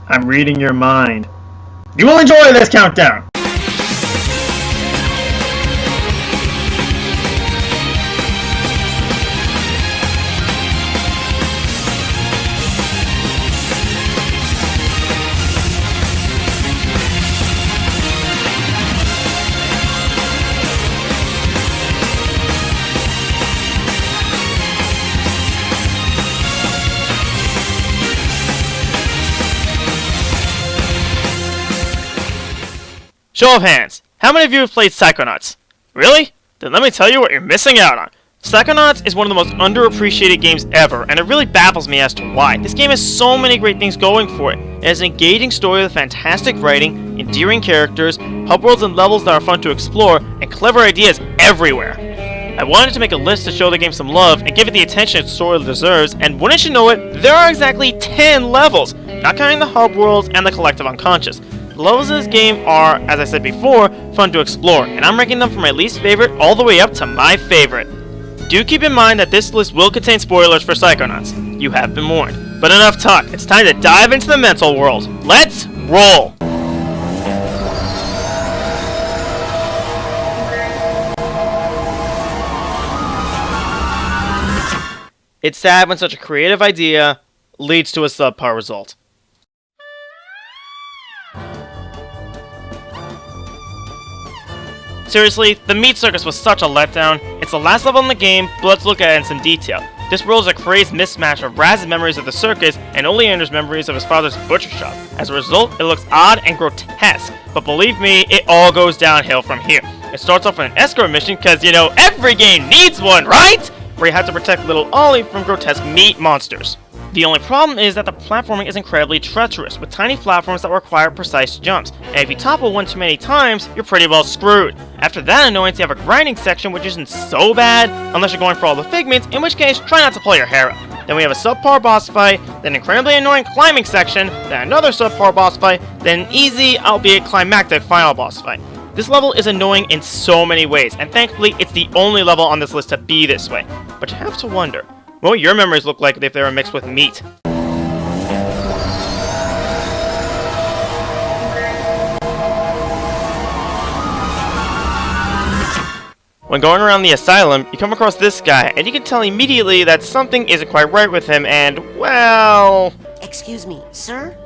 I'm reading your mind. You will enjoy this countdown! Show of hands, how many of you have played Psychonauts? Really? Then let me tell you what you're missing out on. Psychonauts is one of the most underappreciated games ever, and it really baffles me as to why. This game has so many great things going for it. It has an engaging story with fantastic writing, endearing characters, hub worlds and levels that are fun to explore, and clever ideas everywhere. I wanted to make a list to show the game some love and give it the attention it sorely deserves, and wouldn't you know it, there are exactly 10 levels, not counting the hub worlds and the collective unconscious. The levels in this game are, as I said before, fun to explore, and I'm ranking them from my least favorite all the way up to my favorite. Do keep in mind that this list will contain spoilers for Psychonauts. You have been warned. But enough talk, it's time to dive into the mental world. Let's roll! It's sad when such a creative idea leads to a subpar result. Seriously, the meat circus was such a letdown. It's the last level in the game, but let's look at it in some detail. This world is a crazed mismatch of Raz's memories of the circus and Oleander's memories of his father's butcher shop. As a result, it looks odd and grotesque, but believe me, it all goes downhill from here. It starts off with an escort mission because, you know, every game needs one, right? Where you have to protect little Ollie from grotesque meat monsters. The only problem is that the platforming is incredibly treacherous, with tiny platforms that require precise jumps, and if you topple one too many times, you're pretty well screwed. After that annoyance, you have a grinding section, which isn't so bad, unless you're going for all the figments, in which case, try not to pull your hair out. Then we have a subpar boss fight, then an incredibly annoying climbing section, then another subpar boss fight, then an easy, albeit climactic, final boss fight. This level is annoying in so many ways, and thankfully, it's the only level on this list to be this way. But you have to wonder, what would your memories look like if they were mixed with meat? When going around the asylum, you come across this guy, and you can tell immediately that something isn't quite right with him, and, well... Excuse me, sir?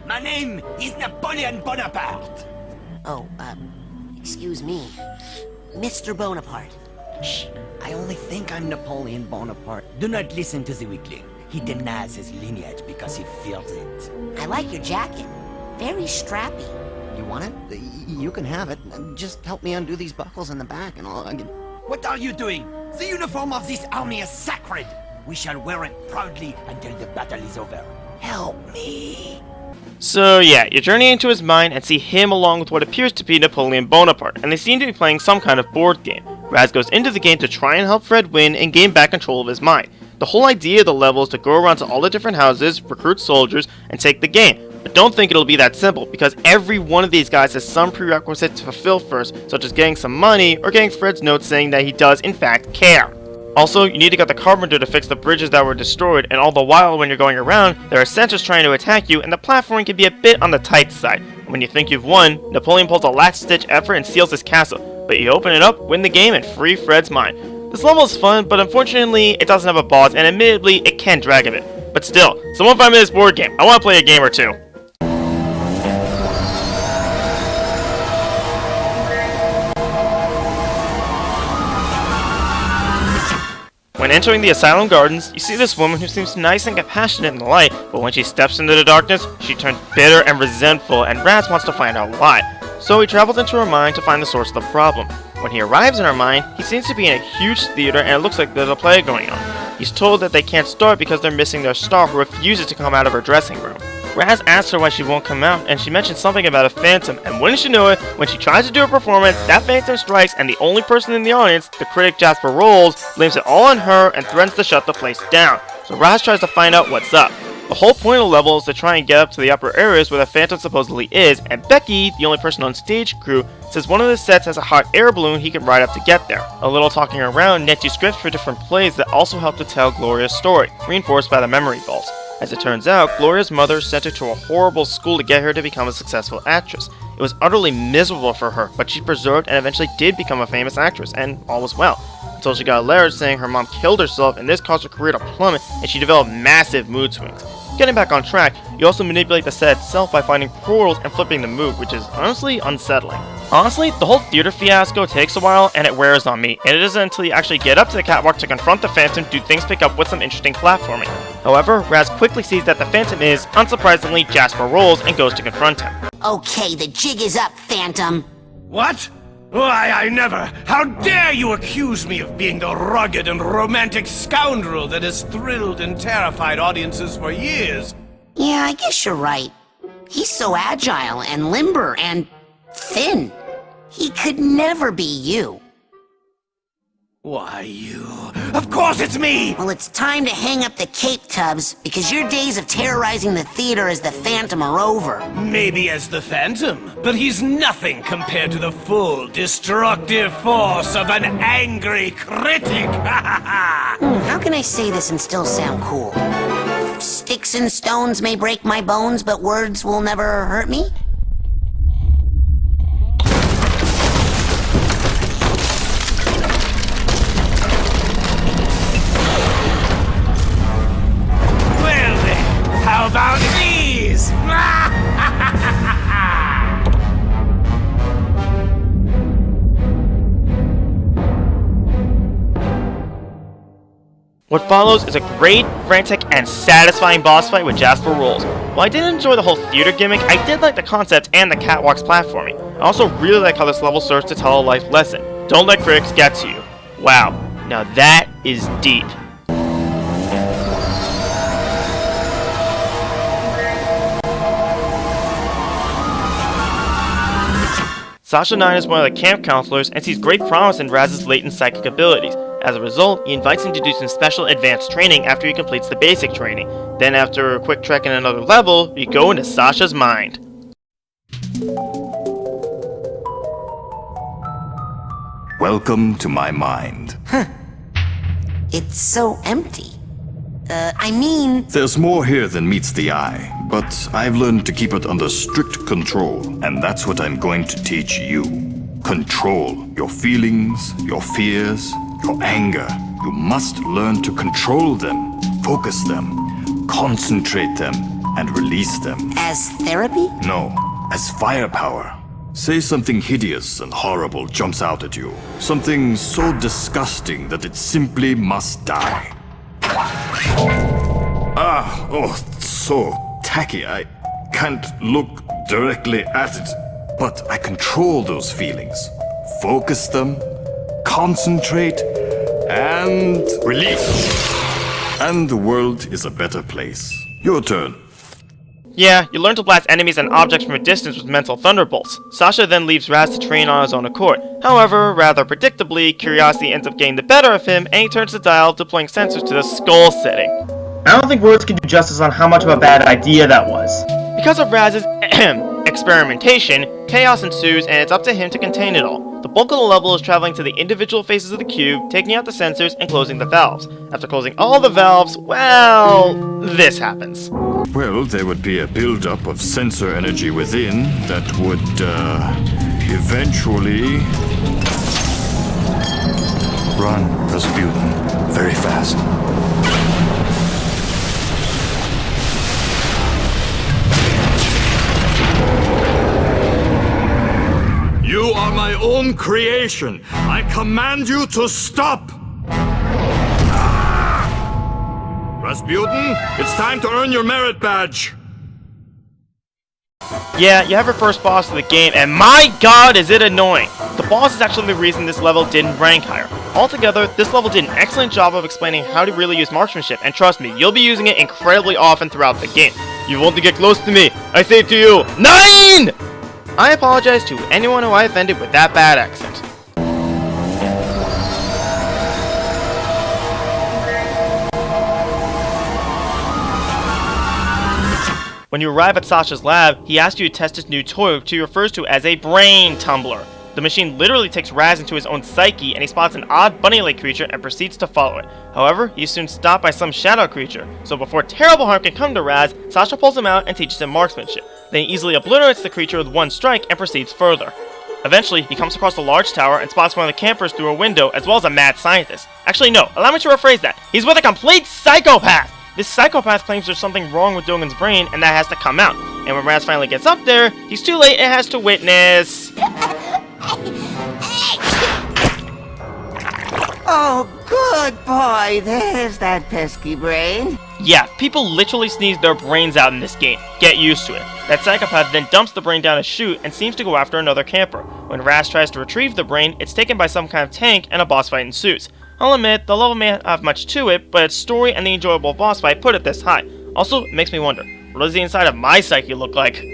My name is Napoleon Bonaparte. Oh, excuse me. Mr. Bonaparte. Shh, I only think I'm Napoleon Bonaparte. Do not listen to the weakling. He denies his lineage because he feels it. I like your jacket. Very strappy. You want it? You can have it. Just help me undo these buckles in the back and I'll... What are you doing? The uniform of this army is sacred. We shall wear it proudly until the battle is over. Help me. So yeah, you journey into his mind and see him along with what appears to be Napoleon Bonaparte, and they seem to be playing some kind of board game. Raz goes into the game to try and help Fred win and gain back control of his mind. The whole idea of the level is to go around to all the different houses, recruit soldiers, and take the game. But don't think it'll be that simple, because every one of these guys has some prerequisite to fulfill first, such as getting some money or getting Fred's note saying that he does in fact care. Also, you need to get the carpenter to fix the bridges that were destroyed, and all the while when you're going around, there are sentries trying to attack you, and the platforming can be a bit on the tight side. When you think you've won, Napoleon pulls a last-ditch effort and seals his castle, but you open it up, win the game, and free Fred's mind. This level is fun, but unfortunately, it doesn't have a boss, and admittedly, it can drag a bit. But still, someone find me this board game. I want to play a game or two. When entering the asylum gardens, you see this woman who seems nice and compassionate in the light, but when she steps into the darkness, she turns bitter and resentful, and Raz wants to find out why. So he travels into her mind to find the source of the problem. When he arrives in her mind, he seems to be in a huge theater and it looks like there's a play going on. He's told that they can't start because they're missing their star, who refuses to come out of her dressing room. Raz asks her why she won't come out, and she mentions something about a phantom, and wouldn't you know it, when she tries to do a performance, that phantom strikes, and the only person in the audience, the critic Jasper Rolls, blames it all on her and threatens to shut the place down. So Raz tries to find out what's up. The whole point of the level is to try and get up to the upper areas where the phantom supposedly is, and Becky, the only person on stage crew, says one of the sets has a hot air balloon he can ride up to get there. A little talking around nets you scripts for different plays that also help to tell Gloria's story, reinforced by the memory vaults. As it turns out, Gloria's mother sent her to a horrible school to get her to become a successful actress. It was utterly miserable for her, but she persevered and eventually did become a famous actress, and all was well. Until she got a letter saying her mom killed herself, and this caused her career to plummet, and she developed massive mood swings. Getting back on track, you also manipulate the set itself by finding portals and flipping the mood, which is honestly unsettling. Honestly, the whole theater fiasco takes a while and it wears on me, and it isn't until you actually get up to the catwalk to confront the Phantom do things pick up with some interesting platforming. However, Raz quickly sees that the Phantom is, unsurprisingly, Jasper Rolls and goes to confront him. Okay, the jig is up, Phantom. What? Why, I never! How dare you accuse me of being the rugged and romantic scoundrel that has thrilled and terrified audiences for years? Yeah, I guess you're right. He's so agile and limber and thin. He could never be you. Why, you... Of course it's me! Well, it's time to hang up the cape, Tubbs, because your days of terrorizing the theater as the Phantom are over. Maybe as the Phantom, but he's nothing compared to the full, destructive force of an angry critic! How can I say this and still sound cool? Sticks and stones may break my bones, but words will never hurt me? How about these? What follows is a great, frantic, and satisfying boss fight with Jasper Rolls. While I didn't enjoy the whole theater gimmick, I did like the concept and the catwalk's platforming. I also really like how this level serves to tell a life lesson. Don't let critics get to you. Wow, now that is deep. Sasha 9 is one of the camp counselors and sees great promise in Raz's latent psychic abilities. As a result, he invites him to do some special advanced training after he completes the basic training. Then after a quick trek in another level, we go into Sasha's mind. Welcome to my mind. It's so empty. I mean... There's more here than meets the eye, but I've learned to keep it under strict control, and that's what I'm going to teach you. Control your feelings, your fears, your anger. You must learn to control them, focus them, concentrate them, and release them. As therapy? No, as firepower. Say something hideous and horrible jumps out at you. Something so disgusting that it simply must die. So tacky. I can't look directly at it. But I control those feelings. Focus them, concentrate, and release. And the world is a better place. Your turn. Yeah, you learn to blast enemies and objects from a distance with mental thunderbolts. Sasha then leaves Raz to train on his own accord. However, rather predictably, curiosity ends up getting the better of him, and he turns to dial, deploying sensors to the skull setting. I don't think words can do justice on how much of a bad idea that was. Because of Raz's experimentation, chaos ensues, and it's up to him to contain it all. The bulk of the level is traveling to the individual faces of the cube, taking out the sensors, and closing the valves. After closing all the valves, well, this happens. Well, there would be a buildup of sensor energy within that would, eventually... Run, Rasputin. Very fast. You are my own creation. I command you to stop! Rasputin, it's time to earn your merit badge. Yeah, you have your first boss of the game, and my god is it annoying! The boss is actually the reason this level didn't rank higher. Altogether, this level did an excellent job of explaining how to really use marksmanship, and trust me, you'll be using it incredibly often throughout the game. You want to get close to me, I say to you, 9! I apologize to anyone who I offended with that bad accent. When you arrive at Sasha's lab, he asks you to test his new toy, which he refers to as a brain tumbler. The machine literally takes Raz into his own psyche, and he spots an odd bunny-like creature and proceeds to follow it. However, he's soon stopped by some shadow creature, so before terrible harm can come to Raz, Sasha pulls him out and teaches him marksmanship. Then he easily obliterates the creature with one strike and proceeds further. Eventually, he comes across a large tower and spots one of the campers through a window, as well as a mad scientist. Actually, no, allow me to rephrase that. He's with a complete psychopath! This psychopath claims there's something wrong with Dogen's brain, and that has to come out. And when Raz finally gets up there, he's too late and has to witness... Oh, good boy. There's that pesky brain. Yeah, people literally sneeze their brains out in this game. Get used to it. That psychopath then dumps the brain down a chute and seems to go after another camper. When Raz tries to retrieve the brain, it's taken by some kind of tank and a boss fight ensues. I'll admit, the level may not have much to it, but its story and the enjoyable boss fight put it this high. Also, it makes me wonder, what does the inside of my psyche look like?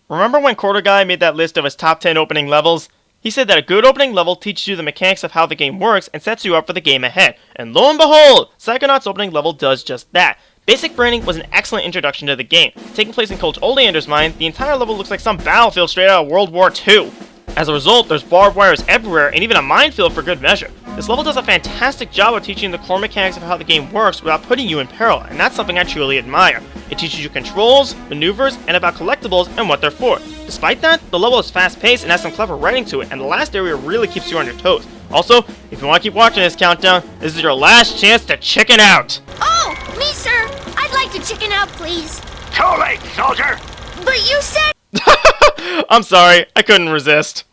Remember when Quarter Guy made that list of his top 10 opening levels? He said that a good opening level teaches you the mechanics of how the game works and sets you up for the game ahead. And lo and behold, Psychonauts opening level does just that. Basic branding was an excellent introduction to the game. Taking place in Coach Oleander's mind, the entire level looks like some battlefield straight out of World War II. As a result, there's barbed wires everywhere and even a minefield for good measure. This level does a fantastic job of teaching the core mechanics of how the game works without putting you in peril, and that's something I truly admire. It teaches you controls, maneuvers, and about collectibles and what they're for. Despite that, the level is fast-paced and has some clever writing to it, and the last area really keeps you on your toes. Also, if you want to keep watching this countdown, this is your last chance to chicken out! Oh, me, sir! I'd like to chicken out, please. Too late, soldier! But you said... I'm sorry, I couldn't resist.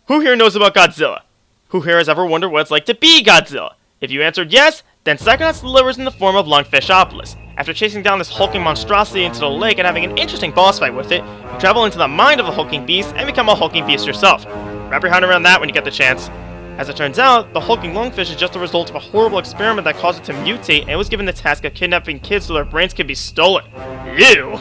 Who here knows about Godzilla? Who here has ever wondered what it's like to be Godzilla? If you answered yes, then Psychonauts delivers in the form of Lungfishopolis. After chasing down this hulking monstrosity into the lake and having an interesting boss fight with it, you travel into the mind of the hulking beast and become a hulking beast yourself. Wrap your hand around that when you get the chance. As it turns out, the hulking lungfish is just the result of a horrible experiment that caused it to mutate and was given the task of kidnapping kids so their brains could be stolen. Ew!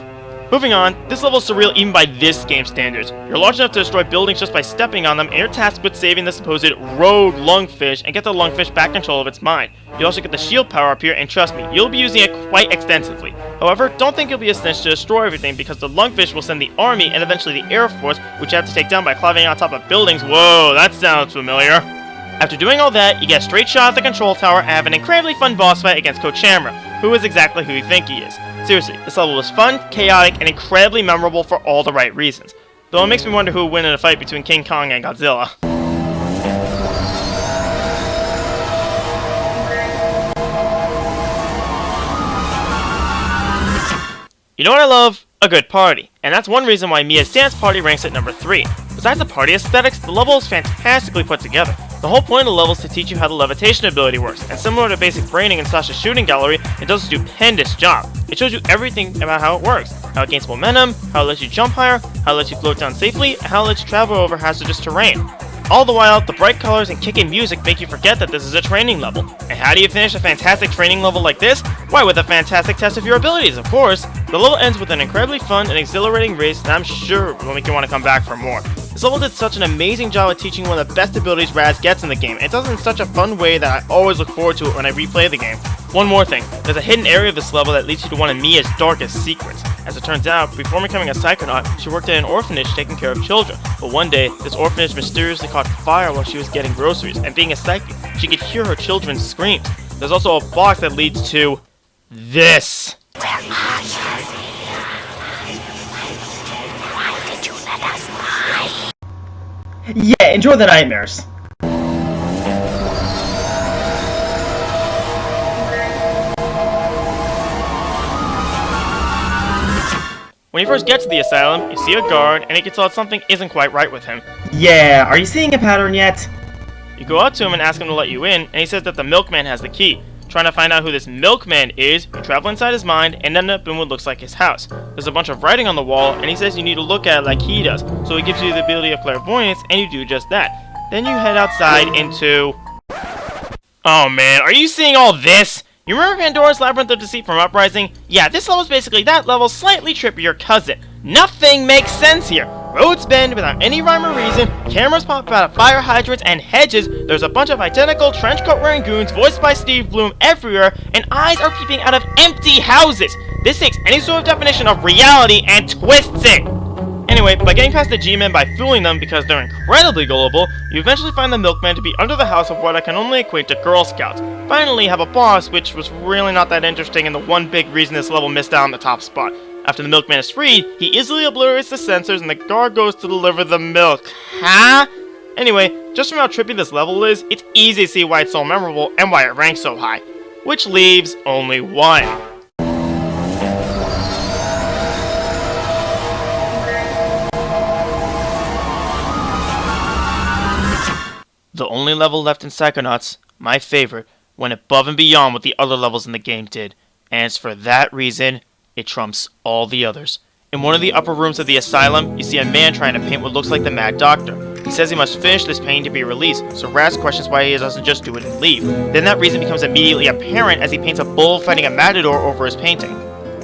Moving on, this level is surreal even by this game's standards. You're large enough to destroy buildings just by stepping on them, and you're tasked with saving the supposed rogue lungfish and get the lungfish back control of its mind. You also get the shield power up here, and trust me, you'll be using it quite extensively. However, don't think you'll be a snitch to destroy everything, because the lungfish will send the army and eventually the air force, which you have to take down by climbing on top of buildings. Whoa, that sounds familiar. After doing all that, you get a straight shot at the control tower and have an incredibly fun boss fight against Coach Shamrock, who is exactly who you think he is. Seriously, this level was fun, chaotic, and incredibly memorable for all the right reasons. Though it makes me wonder who would win in a fight between King Kong and Godzilla. You know what I love? A good party. And that's one reason why Mia's Dance Party ranks at number 3. Besides the party aesthetics, the level is fantastically put together. The whole point of the level is to teach you how the levitation ability works, and similar to basic braining in Sasha's shooting gallery, it does a stupendous job. It shows you everything about how it works, how it gains momentum, how it lets you jump higher, how it lets you float down safely, and how it lets you travel over hazardous terrain. All the while, the bright colors and kicking music make you forget that this is a training level. And how do you finish a fantastic training level like this? Why, with a fantastic test of your abilities, of course. The level ends with an incredibly fun and exhilarating race that I'm sure will make you want to come back for more. This level did such an amazing job at teaching one of the best abilities Raz gets in the game, and it does it in such a fun way that I always look forward to it when I replay the game. One more thing, there's a hidden area of this level that leads you to one of Mia's darkest secrets. As it turns out, before becoming a Psychonaut, she worked at an orphanage taking care of children. But one day, this orphanage mysteriously caught fire while she was getting groceries, and being a psychic, she could hear her children's screams. There's also a box that leads to... this! Where are you? Why did you let us die? Yeah, enjoy the nightmares. When you first get to the asylum, you see a guard, and you can tell that something isn't quite right with him. Yeah, are you seeing a pattern yet? You go up to him and ask him to let you in, and he says that the Milkman has the key. Trying to find out who this Milkman is, you travel inside his mind and end up in what looks like his house. There's a bunch of writing on the wall, and he says you need to look at it like he does, so he gives you the ability of clairvoyance, and you do just that. Then you head outside into... Oh man, are you seeing all this? You remember Pandora's Labyrinth of Deceit from Uprising? Yeah, this level is basically that level, slightly trippier cousin. Nothing makes sense here. roads bend without any rhyme or reason, cameras pop out of fire hydrants and hedges, there's a bunch of identical trench coat wearing goons voiced by Steve Bloom everywhere, and eyes are peeping out of empty houses. This takes any sort of definition of reality and twists it. Anyway, by getting past the G-Men by fooling them because they're incredibly gullible, you eventually find the Milkman to be under the house of what I can only equate to Girl Scouts. Finally have a boss, which was really not that interesting and the one big reason this level missed out on the top spot. After the Milkman is freed, he easily obliterates the sensors and the guard goes to deliver the milk. Huh? Anyway, just from how trippy this level is, it's easy to see why it's so memorable and why it ranks so high. Which leaves only one. The only level left in Psychonauts, my favorite, went above and beyond what the other levels in the game did, and it's for that reason it trumps all the others. In one of the upper rooms of the asylum, you see a man trying to paint what looks like the Mad Doctor. He says he must finish this painting to be released, so Raz questions why he doesn't just do it and leave. Then that reason becomes immediately apparent as he paints a bull fighting a matador over his painting.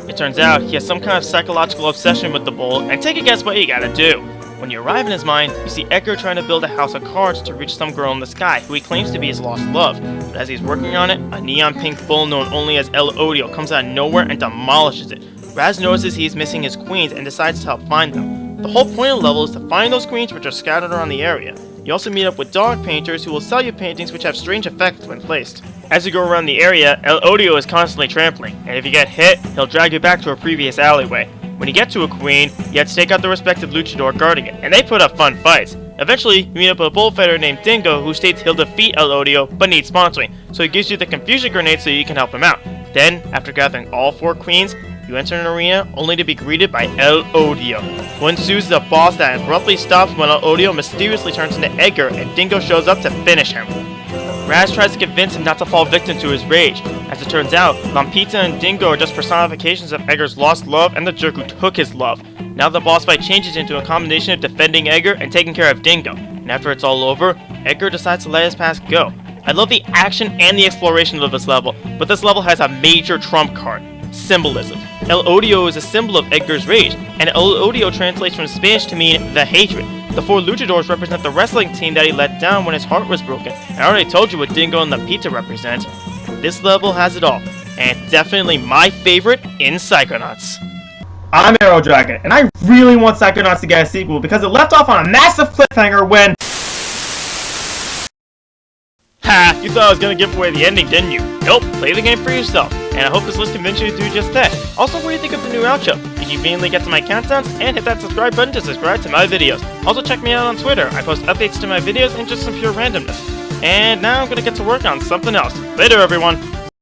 It turns out he has some kind of psychological obsession with the bull, and take a guess what you gotta do. When you arrive in his mind, you see Edgar trying to build a house of cards to reach some girl in the sky who he claims to be his lost love. But as he's working on it, a neon pink bull known only as El Odio comes out of nowhere and demolishes it. Raz notices he is missing his queens and decides to help find them. The whole point of the level is to find those queens which are scattered around the area. You also meet up with dog painters who will sell you paintings which have strange effects when placed. As you go around the area, El Odio is constantly trampling, and if you get hit, he'll drag you back to a previous alleyway. When you get to a queen, you have to take out the respective luchador guarding it, and they put up fun fights. Eventually, you meet up with a bullfighter named Dingo who states he'll defeat El Odio, but needs sponsoring, so he gives you the confusion grenade so you can help him out. Then, after gathering all 4 queens, you enter an arena only to be greeted by El Odio. What ensues is a boss that abruptly stops when El Odio mysteriously turns into Edgar and Dingo shows up to finish him. Raz tries to convince him not to fall victim to his rage. As it turns out, Lampita and Dingo are just personifications of Edgar's lost love and the jerk who took his love. Now the boss fight changes into a combination of defending Edgar and taking care of Dingo. And after it's all over, Edgar decides to let his past go. I love the action and the exploration of this level, but this level has a major trump card: symbolism. El Odio is a symbol of Edgar's rage, and El Odio translates from Spanish to mean the hatred. The 4 luchadors represent the wrestling team that he let down when his heart was broken. And I already told you what Dingo and the Pizza represent. This level has it all, and it's definitely my favorite in Psychonauts. I'm Arrow Dragon, and I really want Psychonauts to get a sequel because it left off on a massive cliffhanger when... Ha! You thought I was gonna give away the ending, didn't you? Nope, play the game for yourself, and I hope this list convinced you to do just that. Also, what do you think of the new outro? Did you mainly get to my countdowns? And hit that subscribe button to subscribe to my videos. Also check me out on Twitter, I post updates to my videos and just some pure randomness. And now I'm gonna get to work on something else. Later everyone!